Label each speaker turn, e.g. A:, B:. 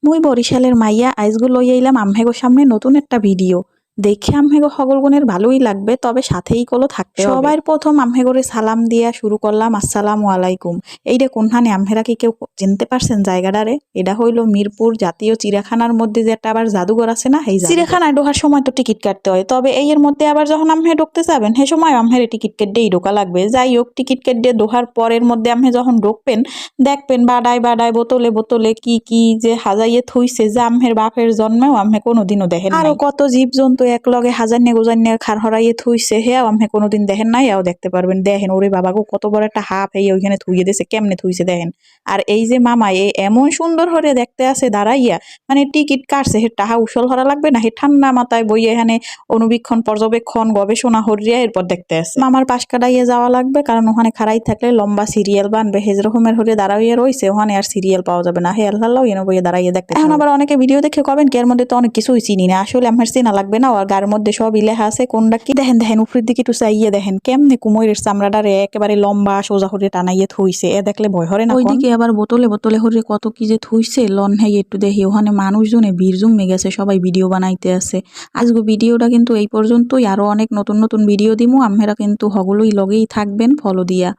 A: মুই বরিশালের মাইয়া আইজগু লই আইলাম আমহেগো সামনে নতুন একটা ভিডিও। দেখে আমহেগো সকলগুনের ভালোই লাগবে, তবে সাথেই কলো থাকতে হবে। সবার প্রথম আমহেগোরে সালাম দিয়া শুরু করলাম আসসালামু আলাইকুম। এইটা কোনখানে আমহেরা কি কেউ চিনতে পারছেন জায়গাটারে? এটা হইলো মিরপুর জাতীয় চিড়িয়াখানার মধ্যে যে একটা আবার জাদুঘর আছে না, এই চিড়িয়াখানায় ঢোকার সময় তো টিকিট কাটতে হয়, তবে এই এর মধ্যে আবার যখন আমহে ঢুকতে যাবেন সে সময় আমহেরে টিকিট কেটেই ঢোকা লাগবে। যাই হোক, টিকিট কেটে ঢোকার পরের মধ্যে আমহে যখন ঢুকবেন দেখবেন বাডায় বাডায় বোতলে বোতলে কি কি যে হাজাইয়ে থুইছে, যে আমহের বাপের জন্মেও আমহে কোনোদিনও দেখেন নাই। আরো কত জীব জন্তু এক লগে হাজান্নে গোজান্নে খার হরাইয়ে থুইছে, হেয়াও আমহে কোনোদিন দেখেন নাই, এও দেখতে পারবেন। দেখেন ওরে বাবা গো, কত বড় একটা হাফ এই ওইখানে থুইয়ে দিয়েছে, কেমনে থুইছে দেখেন। আর এই যে মামা এমন সুন্দর হরে দেখতে আছে দাঁড়াইয়া, মানে টিকিট কাটছে হে টাহা উসল হরা লাগবে না, হে ঠান্ডা মাথায় বইয়ে এখানে অনুবীক্ষণ পর্যবেক্ষণ গবেষণা হরিয়া এরপর দেখতে আছে। মামার পাশ কাটাইয়ে যাওয়া লাগবে, কারণ ওখানে খাড়াই থাকলে লম্বা সিরিয়াল বানবে, হেজ রকমের হরে দাঁড়াইয়ে রয়েছে, ওখানে আর সিরিয়াল পাওয়া যাবে না। হে আল্লাহ এনে বইয়ে দাঁড়াইয়ে দেখতে। এখন আবার অনেকে ভিডিও দেখে কবেন কি এর মধ্যে তো অনেক কিছুই চিনি না, আসলে আমার চেনা লাগবে না, আর গার মধ্যে সবই লেখা আছে কোনটা কি। দেখেন দেখেন উপরের দিকে একটু চাইয়ে দেখেন কেমনে কুমোরের চামড়াটারে একেবারে লম্বা সোজা হরে টানাইয়ে থুইছে, এ দেখলে ভয় হরে না। ওইদিকে আবার বোতলে বোতলে হরে কত কি যে থুইছে, লন হেই একটু দেখি। ওখানে মানুষজনে ভিড় জমে গেছে, সবাই ভিডিও বানাইতে আছে। আজকে ভিডিওটা কিন্তু এই পর্যন্তই, আরো অনেক নতুন নতুন ভিডিও দিমু, আপনারা কিন্তু হগুলোই লগেই থাকবেন ফলো দিয়া।